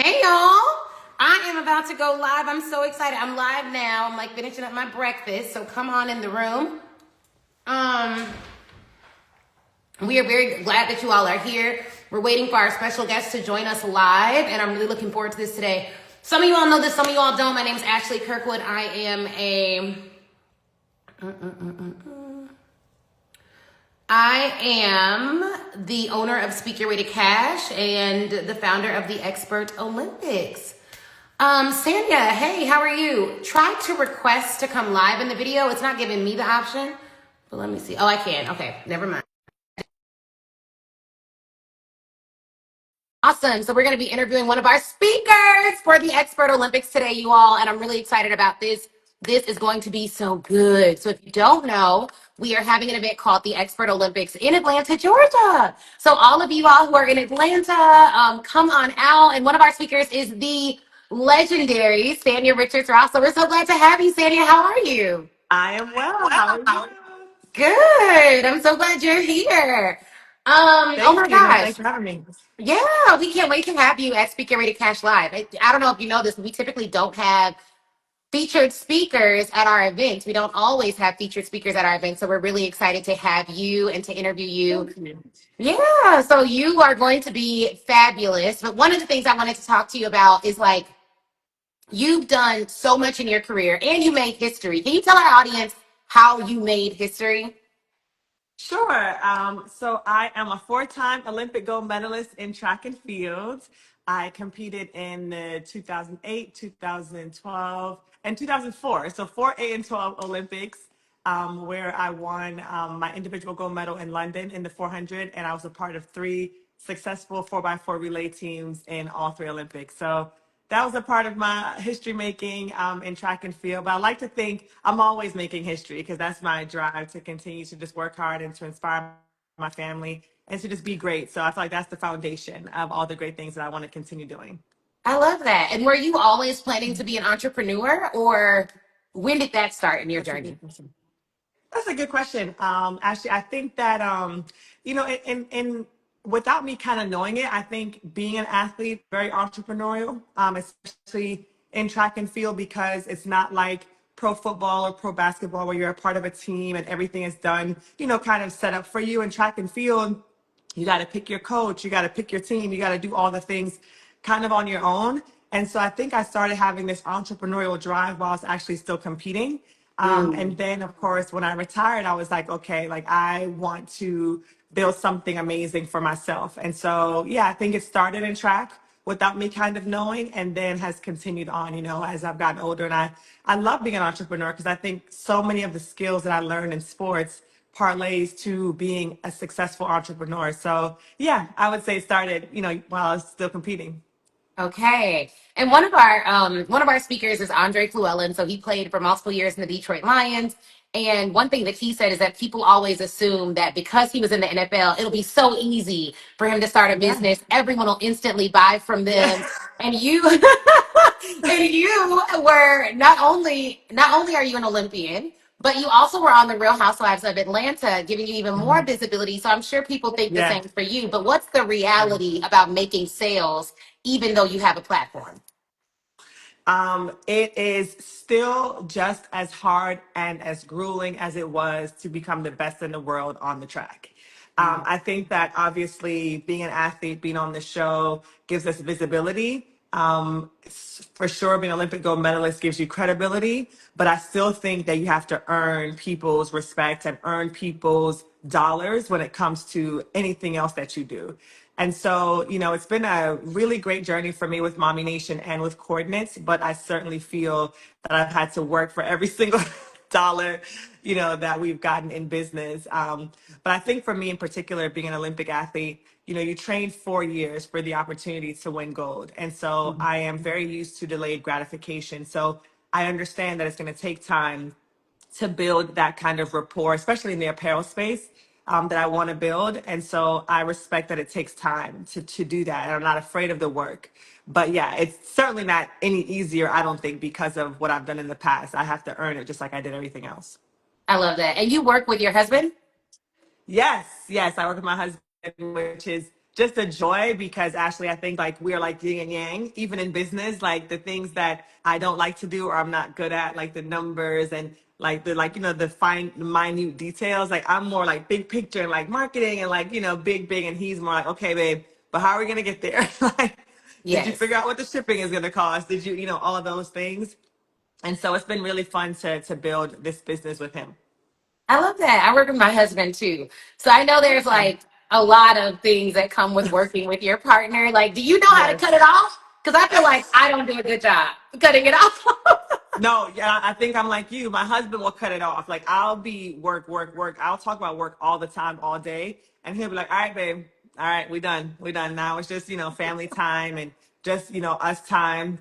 Hey y'all! I am about to go live. I'm so excited. I'm live now. I'm like finishing up my breakfast, so come on in the room. Um, we are very glad that you all are here. We're waiting for our special guest to join us live, and I'm really looking forward to this today. Some of you all know this, some of you all don't. My name is Ashley Kirkwood. I am the owner of Speak Your Way to Cash and the founder of the Expert Olympics. Sanya, hey, how are you? Try to request to come live in the video. It's not giving me the option, but let me see. Oh, I can. Okay, never mind. Awesome. So we're going to be interviewing one of our speakers for the Expert Olympics today, you all, and I'm really excited about this. This is going to be so good. So if you don't know, we are having an event called the Expert Olympics in Atlanta, Georgia. So all of you all who are in Atlanta, come on out. And one of our speakers is the legendary Sanya Richards Ross. So we're so glad to have you, Sanya. How are you? I am well. How are you? Good. I'm so glad you're here. Oh my Thank you. No, gosh. thanks for having me. Yeah, we can't wait to have you at Speak Your Way to Cash Live. I don't know if you know this, but we typically don't have featured speakers at our events. We don't always have featured speakers at our events. So we're really excited to have you and to interview you. Thank you. Yeah, so you are going to be fabulous. But one of the things I wanted to talk to you about is like, you've done so much in your career and you made history. Can you tell our audience how you made history? Sure. So I am a four-time Olympic gold medalist in track and field. I competed in the 2008, 2012, and 2004. So 4, 8, and 12 Olympics, where I won my individual gold medal in London in the 400, and I was a part of three successful 4x4 relay teams in all three Olympics. So that was a part of my history making in track and field. But I like to think I'm always making history because that's my drive to continue to just work hard and to inspire my family and to just be great. So I feel like that's the foundation of all the great things that I want to continue doing. I love that. And were you always planning to be an entrepreneur, or when did that start in your That's a journey? good question. That's a good question. Actually, I think that without me kind of knowing it, I think being an athlete very entrepreneurial, especially in track and field because it's not like pro football or pro basketball where you're a part of a team and everything is done, kind of set up for you. In track and field, you got to pick your coach, you got to pick your team, you got to do all the things kind of on your own. And so I think I started having this entrepreneurial drive while I was actually still competing. And then, of course, when I retired, I was like, okay, like I want to build something amazing for myself. And so, yeah, I think it started in track without me kind of knowing and then has continued on, as I've gotten older. And I love being an entrepreneur because I think so many of the skills that I learned in sports parlays to being a successful entrepreneur. So, yeah, I would say it started, while I was still competing. Okay. And one of our speakers is Andre Fluellen. So he played for multiple years in the Detroit Lions. And one thing that he said is that people always assume that because he was in the NFL, it'll be so easy for him to start a Yeah. business. Everyone will instantly buy from Yeah. them. And you and you were not only are you an Olympian, but you also were on the Real Housewives of Atlanta, giving you even more Mhm. visibility. So I'm sure people think the Yeah. same for you. But what's the reality about making sales even though you have a platform? It is still just as hard and as grueling as it was to become the best in the world on the track. I think that obviously being an athlete, being on the show gives us visibility. For sure, being an Olympic gold medalist gives you credibility, but I still think that you have to earn people's respect and earn people's dollars when it comes to anything else that you do. And so, it's been a really great journey for me with Mommy Nation and with Coordinates, but I certainly feel that I've had to work for every single dollar, that we've gotten in business. But I think for me in particular, being an Olympic athlete, you train 4 years for the opportunity to win gold. And so I am very used to delayed gratification. So I understand that it's going to take time to build that kind of rapport, especially in the apparel space that I want to build. And so I respect that it takes time to do that. And I'm not afraid of the work. But yeah, it's certainly not any easier, I don't think, because of what I've done in the past. I have to earn it just like I did everything else. I love that. And you work with your husband? Yes, yes. I work with my husband, which is just a joy because Ashley, I think like we are like yin and yang, even in business, like the things that I don't like to do or I'm not good at, like the numbers and like the like, the fine minute details. Like I'm more like big picture and like marketing and like, big, and he's more like, okay, babe, but how are we gonna get there? Like, did you Yes. figure out what the shipping is gonna cost? Did you, all of those things? And so it's been really fun to build this business with him. I love that. I work with my husband too. So I know there's Yeah. like a lot of things that come with working with your partner. Like, do you know how to cut it Yes. off? Because I feel like I don't do a good job cutting it off. No, yeah, I think I'm like you. My husband will cut it off. Like I'll be work, work, work. I'll talk about work all the time, all day, and he'll be like, "All right, babe. All right, we done. We done. Now it's just family time and just us time."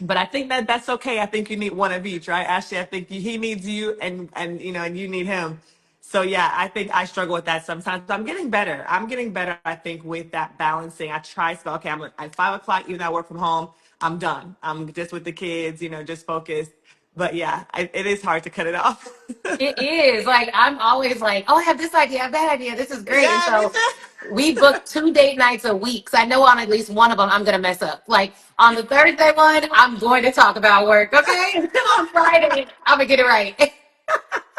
But I think that that's okay. I think you need one of each, right, Ashley? I think he needs you, and you need him. So yeah, I think I struggle with that sometimes. I'm getting better. I'm getting better. I think with that balancing. I try to okay. I'm at 5 o'clock. Even though I work from home, I'm done. I'm just with the kids. Just focused. But yeah, it is hard to cut it off. It is. Like, I'm always like, oh, I have this idea, I have that idea. This is great. And Yeah, me so too. we book 2 date nights a week. So I know on at least one of them, I'm going to mess up. Like on the Thursday one, I'm going to talk about work. Okay. And then on Friday, I'm going to get it right.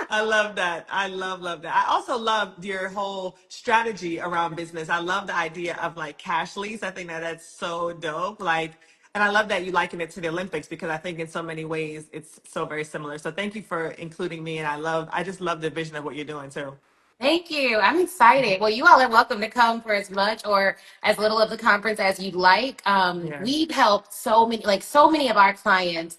I love that. I love that. I also love your whole strategy around business. I love the idea of like cash lease. I think that that's so dope. Like, and I love that you liken it to the Olympics because I think in so many ways it's so very similar. So thank you for including me. And I just love the vision of what you're doing too. Thank you. I'm excited. Well, you all are welcome to come for as much or as little of the conference as you'd like. Yeah. We've helped so many of our clients.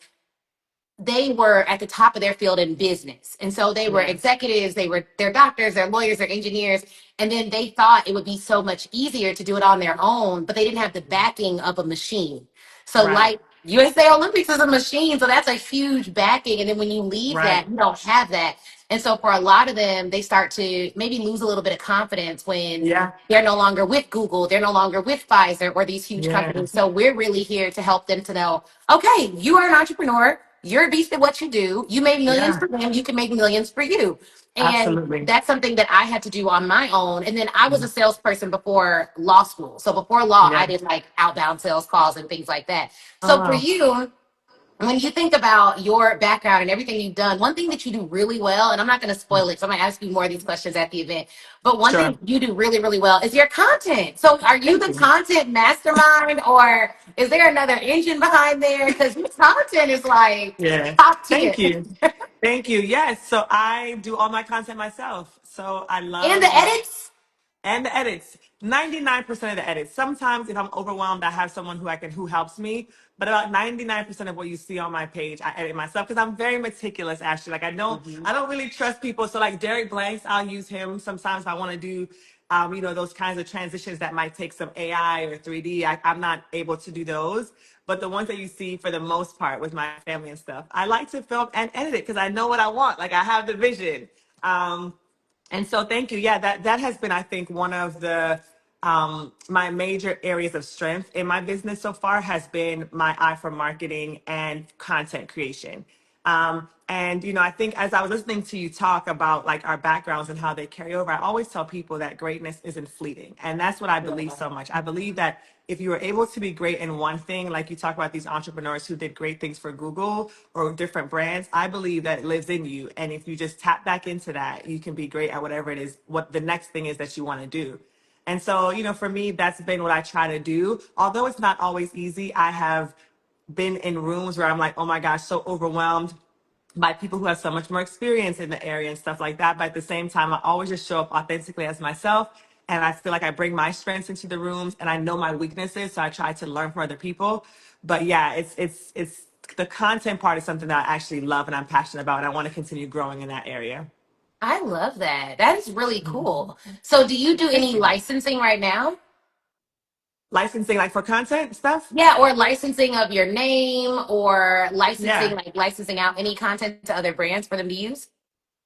They were at the top of their field in business. And so they were Yes. executives, they're doctors, they're lawyers, they're engineers. And then they thought it would be so much easier to do it on their own, but they didn't have the backing of a machine. So Right. like USA Olympics is a machine, so that's a huge backing. And then when you leave Right. that, you don't have that. And so for a lot of them, they start to maybe lose a little bit of confidence when Yeah. they're no longer with Google, they're no longer with Pfizer or these huge Yeah. companies. So we're really here to help them to know, okay, you are an entrepreneur. You're a beast at what you do. You made millions Yeah. for them. You can make millions for you. And Absolutely. that's something that I had to do on my own. And then I was a Mhm. salesperson before law school. So before law, I Yeah. did like outbound sales calls and things like that. Oh, So for wow. you, when you think about your background and everything you've done, one thing that you do really well, and I'm not going to spoil it, so I'm going to ask you more of these questions at the event, but one Sure. thing you do really, really well is your content. So are you Thank the you. content mastermind or is there another engine behind there? Because your content is like Yeah. top tier. Thank you. Thank you. Yes. So I do all my content myself. So I And the love like edits? and the edits. 99% of the edits. Sometimes if I'm overwhelmed, I have someone who helps me. But about 99% of what you see on my page, I edit myself because I'm very meticulous, actually. Like Mhm. I don't really trust people. So like Derek Blanks, I'll use him sometimes if I want to do those kinds of transitions that might take some AI or 3D. I'm not able to do those. But the ones that you see for the most part with my family and stuff, I like to film and edit it because I know what I want. Like I have the vision. And so thank you. Yeah, that has been, I think, one of the my major areas of strength in my business so far has been my eye for marketing and content creation. And I think as I was listening to you talk about like our backgrounds and how they carry over, I always tell people that greatness isn't fleeting. And that's what I believe so much. I believe that if you were able to be great in one thing, like you talk about these entrepreneurs who did great things for Google or different brands, I believe that it lives in you. And if you just tap back into that, you can be great at whatever it is, what the next thing is that you want to do. And so, for me, that's been what I try to do. Although it's not always easy, I have been in rooms where I'm like, oh my gosh, so overwhelmed by people who have so much more experience in the area and stuff like that. But at the same time, I always just show up authentically as myself. And I feel like I bring my strengths into the rooms and I know my weaknesses. So I try to learn from other people. But yeah, it's the content part is something that I actually love and I'm passionate about. And I want to continue growing in that area. I love that. That is really cool. So do you do Thank any you. licensing right now? Licensing, like for content stuff? Yeah, or licensing of your name or Yeah. licensing out any content to other brands for them to use?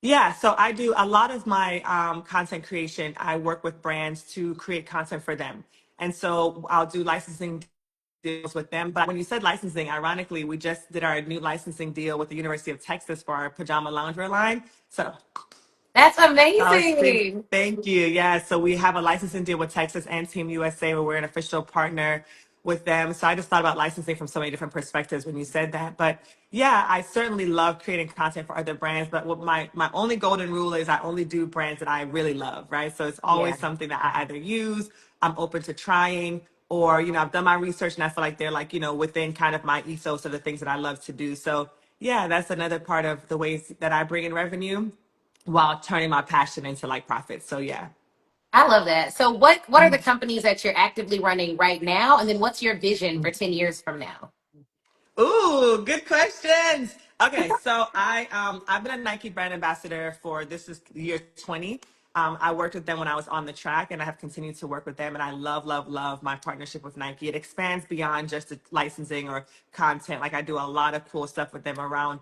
Yeah, so I do a lot of my content creation. I work with brands to create content for them. And so I'll do licensing deals with them. But when you said licensing, ironically, we just did our new licensing deal with the University of Texas for our pajama loungewear line. So That's I was think, amazing. thank you. Yeah, so we have a licensing deal with Texas and Team USA where we're an official partner with them. So I just thought about licensing from so many different perspectives when you said that. But yeah, I certainly love creating content for other brands. But what my only golden rule is I only do brands that I really love, right? So it's Yeah, always something that I either use, I'm open to trying, or, I've done my research and I feel like they're like, within kind of my ethos of the things that I love to do. So yeah, that's another part of the ways that I bring in revenue while turning my passion into like profit. So yeah. I love that. So what are the companies that you're actively running right now? And then what's your vision for 10 years from now? Ooh, good questions. Okay, so I've been a Nike brand ambassador for this is year 20. I worked with them when I was on the track, and I have continued to work with them. And I love, love, love my partnership with Nike. It expands beyond just the licensing or content. Like I do a lot of cool stuff with them around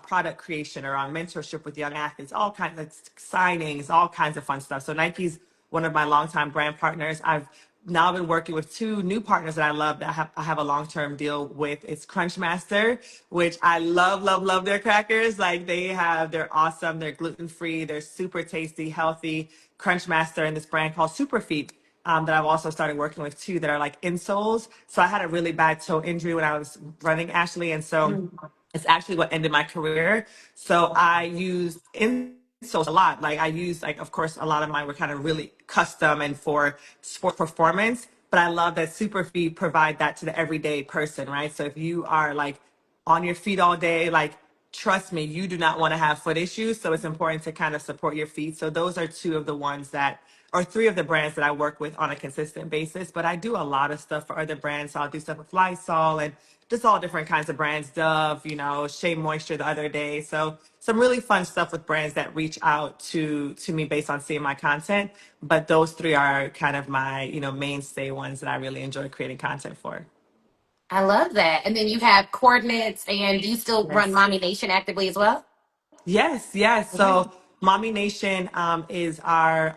product creation, around mentorship with young athletes, all kinds of signings, all kinds of fun stuff. So Nike's one of my longtime brand partners. I've now been working with two new partners that I love that I have a long-term deal with. It's Crunchmaster, which I love, love, love their crackers. Like they're awesome. They're gluten-free. They're super tasty, healthy. Crunchmaster and this brand called Superfeet that I've also started working with too that are like insoles. So I had a really bad toe injury when I was running, Ashley. And so it's actually what ended my career. So I used insoles a lot. Like I used, like, of course, a lot of mine were kind of really custom and for sport performance. But I love that Superfeed provide that to the everyday person, right? So if you are like on your feet all day, like trust me, you do not want to have foot issues. So it's important to kind of support your feet. So those are two of the ones that, or three of the brands that I work with on a consistent basis. But I do a lot of stuff for other brands. So I'll do stuff with Lysol and just all different kinds of brands, Dove, Shea Moisture the other day. So some really fun stuff with brands that reach out to me based on seeing my content. But those three are kind of my, mainstay ones that I really enjoy creating content for. I love that. And then you have coordinates, and do you still run Yes. Mommy Nation actively as well? Yes, yes. Okay. So Mommy Nation is our,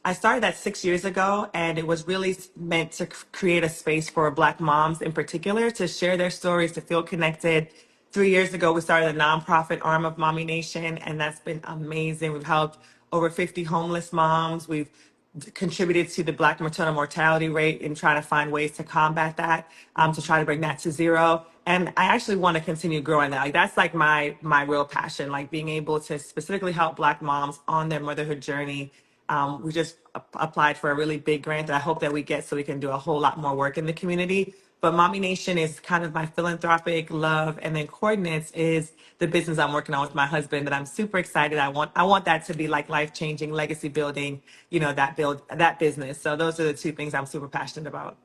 I started that 6 years ago, and it was really meant to create a space for Black moms in particular to share their stories, to feel connected. 3 years ago, we started a nonprofit arm of Mommy Nation, and that's been amazing. We've helped over 50 homeless moms. We've contributed to the Black maternal mortality rate in trying to find ways to combat that, to try to bring that to zero. And I actually want to continue growing that. Like that's like my real passion, like being able to specifically help Black moms on their motherhood journey. We just applied for a really big grant that I hope that we get so we can do a whole lot more work in the community. But Mommy Nation is kind of my philanthropic love, and then Coordinates is the business I'm working on with my husband that I'm super excited. I want that to be like life changing, legacy building, that business. So those are the two things I'm super passionate about.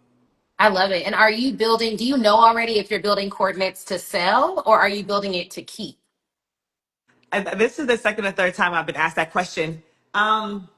I love it. And are you building, do you know already if you're building coordinates to sell or are you building it to keep? And this is the second or third time I've been asked that question. Um,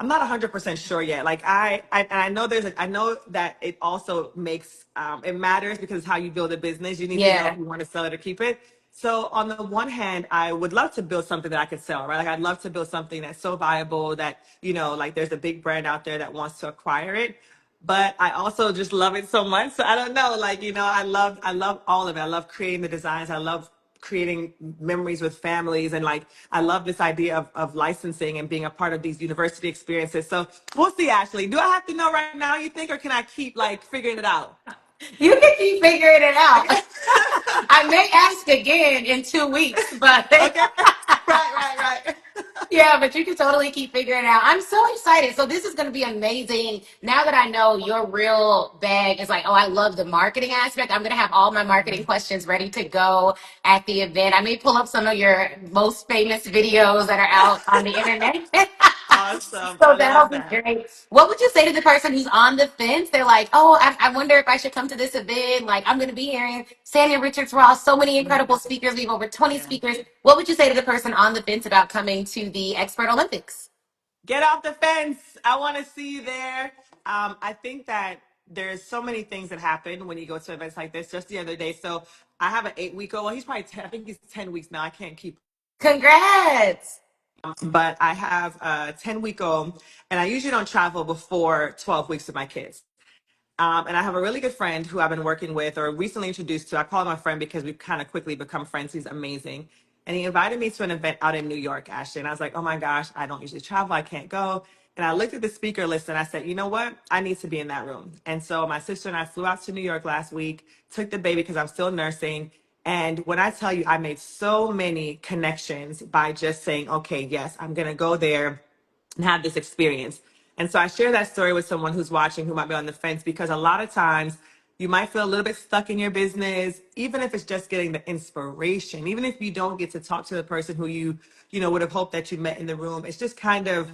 I'm not 100% sure yet. Like I know I know that it also makes, it matters because it's how you build a business. You need to know if Yeah. you want to sell it or keep it. So on the one hand, I would love to build something that I could sell, right? Like I'd love to build something that's so viable that, like there's a big brand out there that wants to acquire it. But I also just love it so much. So I don't know, like, I love all of it. I love creating the designs. I love creating memories with families, and like I love this idea of licensing and being a part of these university experiences. So we'll see. Ashley, do I have to know right now, you think, or can I keep like figuring it out? You can keep figuring it out. Okay. I may ask again in 2 weeks, but Okay. Right. yeah, but you can totally keep figuring it out. I'm so excited. So this is going to be amazing. Now that I know your real bag is like, oh, I love the marketing aspect. I'm going to have all my marketing questions ready to go at the event. I may pull up some of your most famous videos that are out on the internet. Awesome. So I that'll love be that. great. What would you say to the person who's on the fence? They're like, oh, I wonder if I should come to this event. Like, I'm going to be hearing Sanya Richards Ross, so many incredible speakers. We have over 20 Yeah. speakers. What would you say to the person on the fence about coming to the Expert Olympics? Get off the fence. I want to see you there. I think that there's so many things that happen when you go to events like this. Just the other day, so I have an 8 week old. Well, he's probably 10, I think he's 10 weeks now. I can't keep, Congrats. but I have a 10 week old, and I usually don't travel before 12 weeks with my kids. And I have a really good friend who I've been working with or recently introduced to. I call him a friend because we've kind of quickly become friends. He's amazing. and he invited me to an event out in New York, Ashley. And I was like, oh my gosh, I don't usually travel. I can't go. And I looked at the speaker list and I said, you know what? I need to be in that room. And so my sister and I flew out to New York last week, took the baby because I'm still nursing. And when I tell you, I made so many connections by just saying, okay, yes, I'm going to go there and have this experience. And so I share that story with someone who's watching who might be on the fence, because a lot of times you might feel a little bit stuck in your business, even if it's just getting the inspiration, even if you don't get to talk to the person who you would have hoped that you met in the room. It's just kind of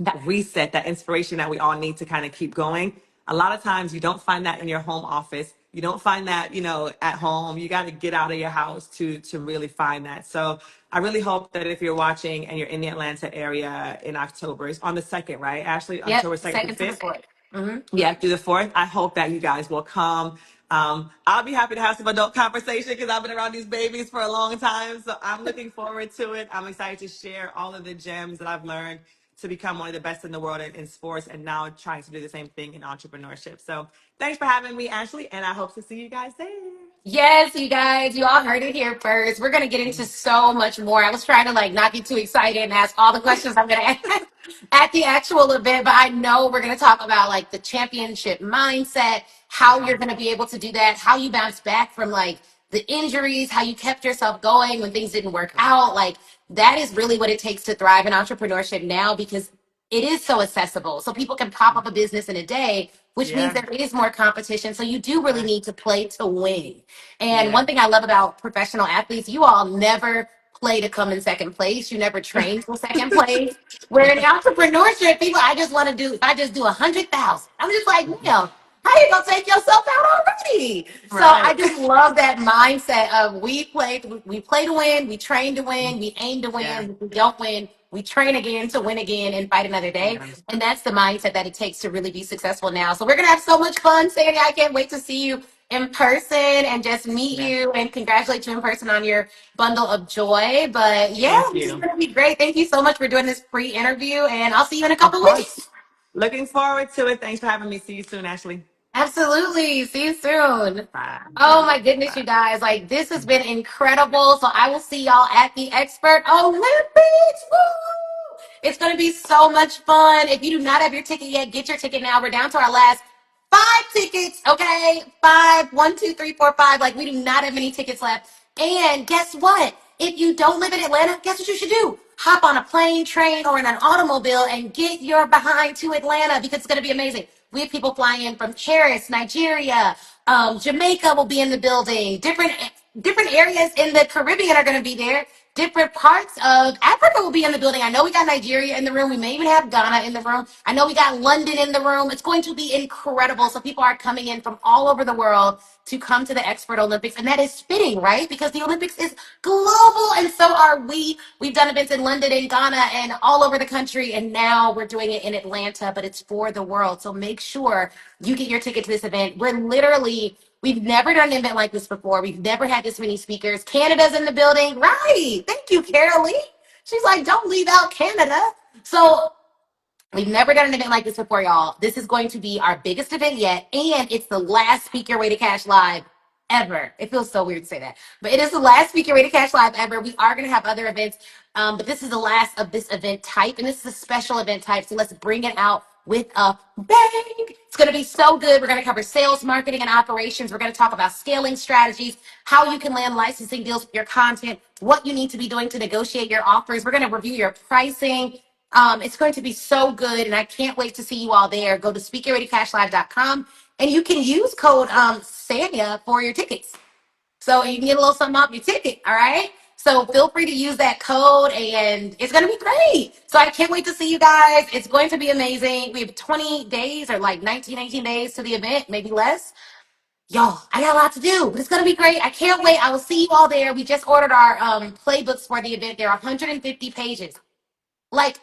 that reset, that inspiration that we all need to kind of keep going. A lot of times you don't find that in your home office. You don't find that, at home. You got to get out of your house to really find that. So I really hope that if you're watching and you're in the Atlanta area in October, it's on the 2nd, right, Ashley? Yep, October 2nd to second to the 5th. fourth. Mm-hmm. Yeah, through the 4th. I hope that you guys will come. I'll be happy to have some adult conversation because I've been around these babies for a long time. So I'm looking forward to it. I'm excited to share all of the gems that I've learned to become one of the best in the world in sports, and now trying to do the same thing in entrepreneurship. So thanks for having me, Ashley, and I hope to see you guys there. Yes, you guys, you all heard it here first. We're gonna get into so much more. I was trying to not get too excited and ask all the questions I'm gonna ask at the actual event, but I know we're gonna talk about the championship mindset, how you're gonna be able to do that, how you bounce back from the injuries, how you kept yourself going when things didn't work out. That is really what it takes to thrive in entrepreneurship now, because it is so accessible. So people can pop up a business in a day, which means Yeah, there is more competition. So you do really right. need to play to win. And Yeah. one thing I love about professional athletes, you all never play to come in second place. You never train for second place. Where in entrepreneurship, people, I just do 100,000. I'm just like, damn, how you gonna take yourself out already? So I Right. just love that mindset of we play to win, we train to win, we aim to Yeah. win. If we don't win, we train again to win again and fight another day. Yeah. And that's the mindset that it takes to really be successful now. So we're gonna have so much fun, Sandy. I can't wait to see you in person and just meet Yeah. you and congratulate you in person on your bundle of joy. But yeah, Thank this is you. gonna be great. Thank you so much for doing this pre-interview, and I'll see you in a Of couple course. weeks. Looking forward to it. Thanks for having me. See you soon, Ashley. Absolutely. See you soon. Bye. Oh my goodness, Bye. you guys. This has been incredible. So I will see y'all at the Expert Olympics. Woo! It's going to be so much fun. If you do not have your ticket yet, get your ticket now. We're down to our last 5 tickets. Okay. Five, 1, 2, 3, 4, 5. We do not have many tickets left. And guess what? If you don't live in Atlanta, guess what you should do? Hop on a plane, train, or in an automobile and get your behind to Atlanta, because it's going to be amazing. We have people flying in from Paris, Nigeria, Jamaica will be in the building. Different areas in the Caribbean are going to be there. Different parts of Africa will be in the building. I know we got Nigeria in the room. We may even have Ghana in the room. I know we got London in the room. It's going to be incredible. So people are coming in from all over the world to come to the Expert Olympics. And that is fitting, right? Because the Olympics is global, and so are we. We've done events in London and Ghana and all over the country. And now we're doing it in Atlanta, but it's for the world. So make sure you get your ticket to this event. We've never done an event like this before. We've never had this many speakers. Canada's in the building. Right. Thank you, Carol Lee. She's like, don't leave out Canada. So we've never done an event like this before, y'all. This is going to be our biggest event yet, and it's the last Speak Your Way to Cash Live ever. It feels so weird to say that, but it is the last Speak Your Way to Cash Live ever. We are going to have other events, but this is the last of this event type, and this is a special event type, so let's bring it out with a bang. It's going to be so good. We're going to cover sales, marketing, and operations. We're going to talk about scaling strategies, how you can land licensing deals with your content, what you need to be doing to negotiate your offers. We're going to review your pricing. It's going to be so good, and I can't wait to see you all there. Go to speakyourreadycashlive.com, and you can use code Sanya for your tickets. So you can get a little something off your ticket, all right? So feel free to use that code, and it's going to be great. So I can't wait to see you guys. It's going to be amazing. We have 20 days or 19, 18 days to the event, maybe less. Y'all, I got a lot to do, but it's going to be great. I can't wait. I will see you all there. We just ordered our playbooks for the event. They're 150 pages.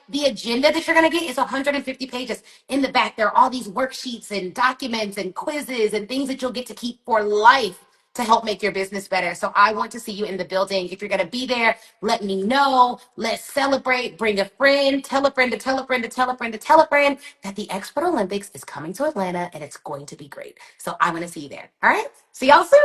The agenda that you're going to get is 150 pages. In the back, there are all these worksheets and documents and quizzes and things that you'll get to keep for life to help make your business better. So I want to see you in the building. If you're going to be there, let me know. Let's celebrate. Bring a friend. Tell a friend to tell a friend to tell a friend to tell a friend that the Expert Olympics is coming to Atlanta, and it's going to be great. So I want to see you there. All right. See y'all soon.